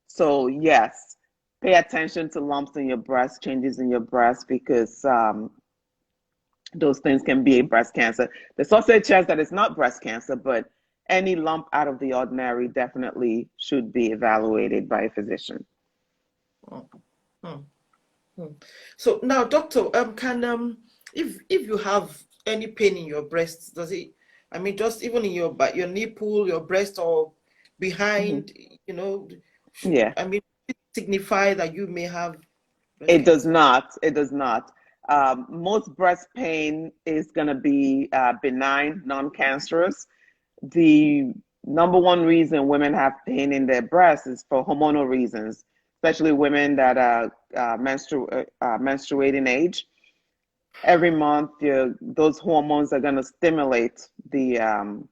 So yes, pay attention to lumps in your breast, changes in your breast, because those things can be a breast cancer. There's also a chance that it's not breast cancer, but any lump out of the ordinary definitely should be evaluated by a physician. mm, mm, mm. So now, doctor, can if you have any pain in your breast, does it? I mean, just even in your nipple, your breast, or Mhm. behind, Yeah, I mean, it signify that you may have breast it does cancer? not. It does not. Most breast pain is going to be benign, non-cancerous. The number one reason women have pain in their breasts is for hormonal reasons, especially women that are menstruating age. Every month, those hormones are going to stimulate the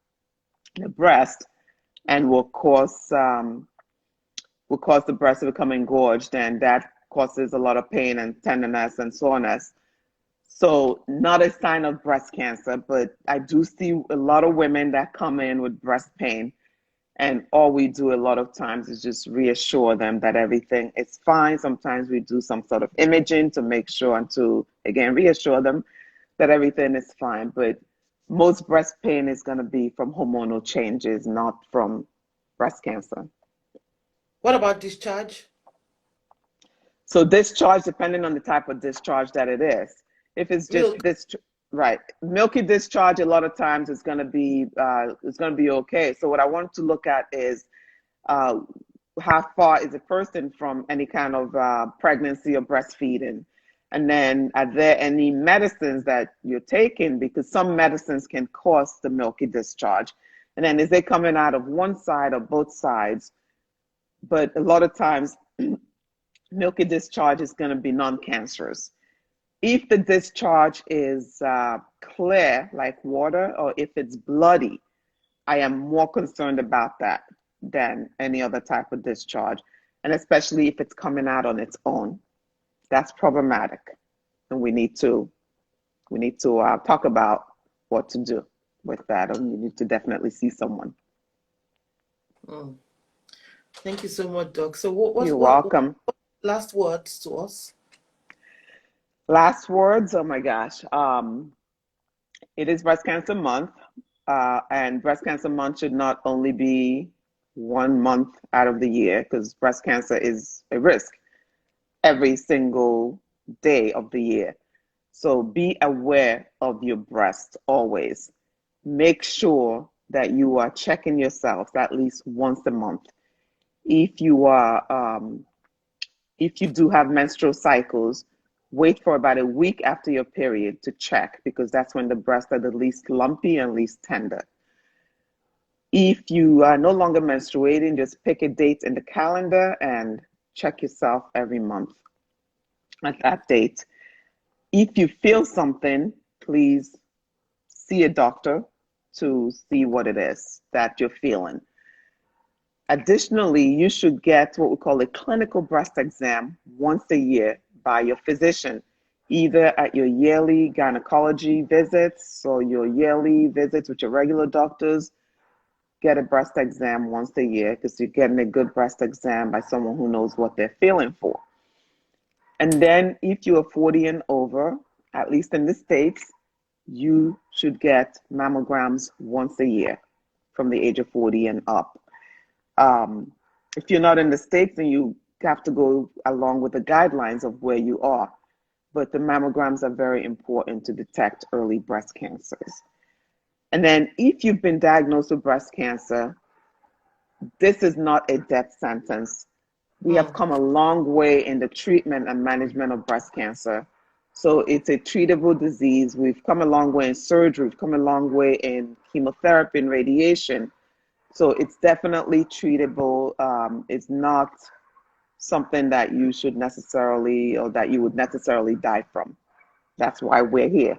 breast and will cause the breast to become engorged, and that causes a lot of pain and tenderness and soreness. So, not a sign of breast cancer, but I do see a lot of women that come in with breast pain. And all we do a lot of times is just reassure them that everything is fine. Sometimes we do some sort of imaging to make sure and to, again, reassure them that everything is fine. But most breast pain is going to be from hormonal changes, not from breast cancer. What about discharge? So discharge, depending on the type of discharge that it is. If it's just Milk. this, right, milky discharge, a lot of times it's gonna be okay. So what I want to look at is uh, how far is a person from any kind of pregnancy or breastfeeding, and then are there any medicines that you're taking, because some medicines can cause the milky discharge, and then is it coming out of one side or both sides? But a lot of times milky discharge is going to be non-cancerous. If the discharge is clear like water, or if it's bloody, I am more concerned about that than any other type of discharge. And especially if it's coming out on its own, that's problematic. And we need to talk about what to do with that. And you need to definitely see someone. Mm. Thank you so much, Doc. So You're what welcome. last words to us? Last words. Oh my gosh. It is Breast Cancer Month, and Breast Cancer Month should not only be 1 month out of the year, because breast cancer is a risk every single day of the year. So be aware of your breast always. Make sure that you are checking yourself at least once a month. If you are, if you do have menstrual cycles, wait for about a week after your period to check, because that's when the breasts are the least lumpy and least tender. If you are no longer menstruating, just pick a date in the calendar and check yourself every month at that date. If you feel something, please see a doctor to see what it is that you're feeling. Additionally, you should get what we call a clinical breast exam once a year by your physician, either at your yearly gynecology visits or your yearly visits with your regular doctors. Get a breast exam once a year, because you're getting a good breast exam by someone who knows what they're feeling for. And then if you are 40 and over, at least in the States, you should get mammograms once a year from the age of 40 and up. If you're not in the States, then you have to go along with the guidelines of where you are. But the mammograms are very important to detect early breast cancers. And then if you've been diagnosed with breast cancer, this is not a death sentence. We have come a long way in the treatment and management of breast cancer. So it's a treatable disease. We've come a long way in surgery. We've come a long way in chemotherapy and radiation. So it's definitely treatable. It's not something that you should necessarily, or that you would necessarily die from. That's why we're here.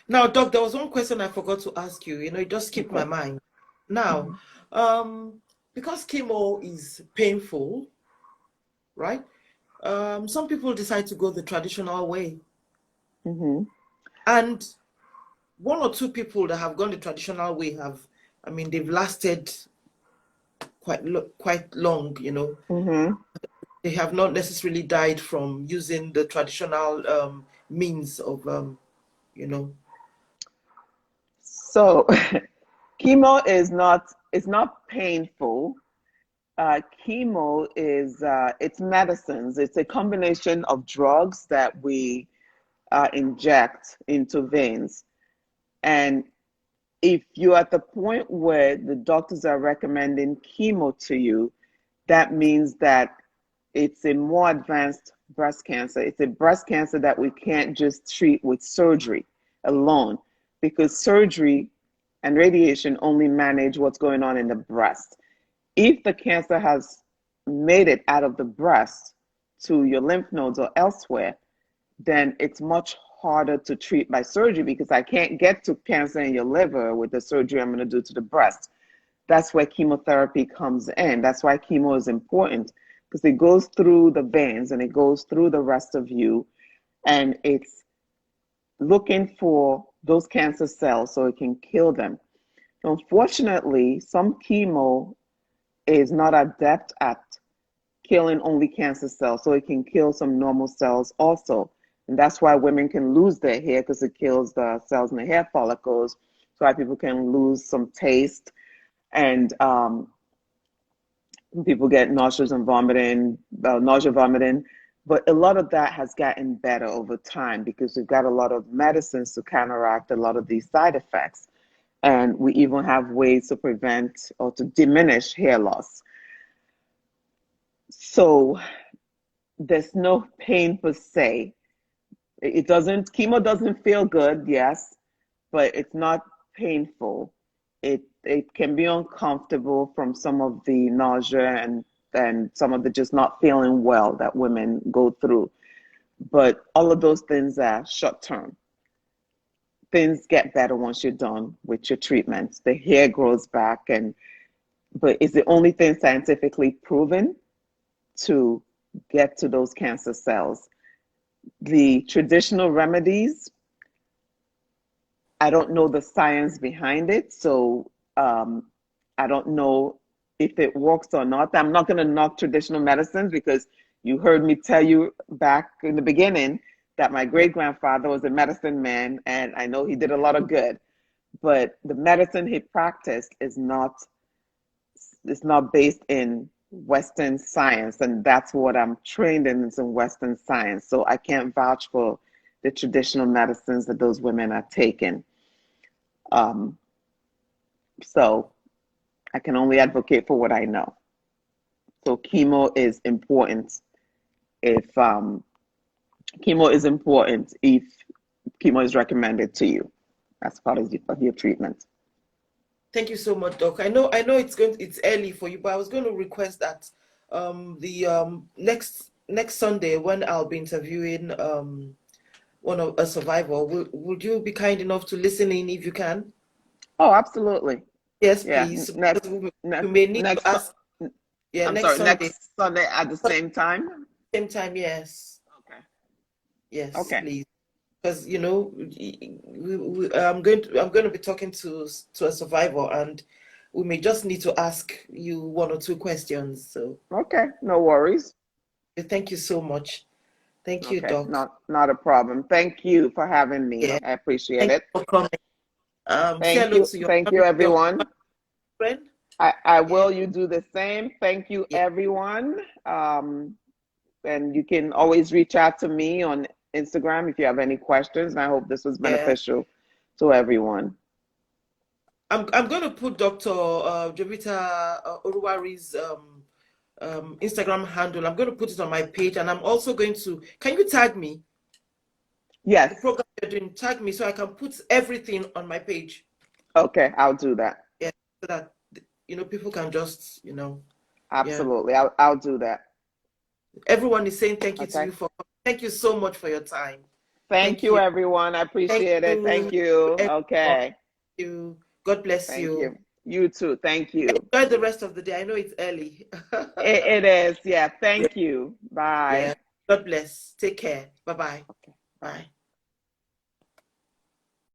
Now, Doc, there was one question I forgot to ask you. It just skipped my mind. Now, because chemo is painful, right? Some people decide to go the traditional way. And one or two people that have gone the traditional way they've lasted quite long, They have not necessarily died from using the traditional means of, So chemo is it's not painful. Chemo is it's medicines. It's a combination of drugs that we inject into veins. And if you're at the point where the doctors are recommending chemo to you, that means that it's a more advanced breast cancer. It's a breast cancer that we can't just treat with surgery alone, because surgery and radiation only manage what's going on in the breast. If the cancer has made it out of the breast to your lymph nodes or elsewhere, then it's much harder to treat by surgery, because I can't get to cancer in your liver with the surgery I'm going to do to the breast. That's where chemotherapy comes in. That's why chemo is important, because it goes through the veins and it goes through the rest of you, and it's looking for those cancer cells so it can kill them. Unfortunately, some chemo is not adept at killing only cancer cells, so it can kill some normal cells also. And that's why women can lose their hair, because it kills the cells in the hair follicles. So why people can lose some taste, and people get nausea, vomiting. But a lot of that has gotten better over time, because we've got a lot of medicines to counteract a lot of these side effects. And we even have ways to prevent or to diminish hair loss. So there's no pain per se. Chemo doesn't feel good, yes, but it's not painful. It can be uncomfortable from some of the nausea and some of the just not feeling well that women go through. But all of those things are short term. Things get better once you're done with your treatments. The hair grows back, but it's the only thing scientifically proven to get to those cancer cells. The traditional remedies, I don't know the science behind it, so I don't know if it works or not. I'm not going to knock traditional medicines, because you heard me tell you back in the beginning that my great-grandfather was a medicine man, and I know he did a lot of good, but the medicine he practiced is not based in Western science, and that's what I'm trained in, is in Western science. So I can't vouch for the traditional medicines that those women are taking. So I can only advocate for what I know. So chemo is important if chemo is recommended to you as part of your treatment. Thank you so much, Doc. I know it's early for you, but I was going to request that the next Sunday, when I'll be interviewing a survivor, would you be kind enough to listen in if you can? Oh, absolutely. Yes, Yeah. please. You may need to ask. Yeah, next Sunday. Next Sunday at the same time? Same time, yes. Okay. Yes, okay. Please. Because I'm going to be talking to a survivor, and we may just need to ask you one or two questions. So okay, no worries. Thank you so much. Thank you, Doc. Not a problem. Thank you for having me. Yeah. I appreciate Thank it. You for coming. Thank you. Thank you, everyone. Friend. I will. You do the same. Thank you, Yeah. everyone. And you can always reach out to me on Instagram if you have any questions. And I hope this was beneficial to everyone. I'm going to put Dr. Jovita Oruwari's Instagram handle. I'm going to put it on my page, and I'm also going to. Can you tag me? Yes. The program you're doing, tag me so I can put everything on my page. Okay, I'll do that. Yeah, so that people can just Absolutely, yeah. I'll do that. Everyone is saying thank you to you for. Thank you so much for your time. Thank you, everyone. I appreciate it. Thank you. Okay. Thank you. God bless Thank you. you. You too. Thank you. Enjoy the rest of the day. I know it's early. It is. Yeah. Thank you. Bye. Yeah. God bless. Take care. Bye-bye. Okay. Bye.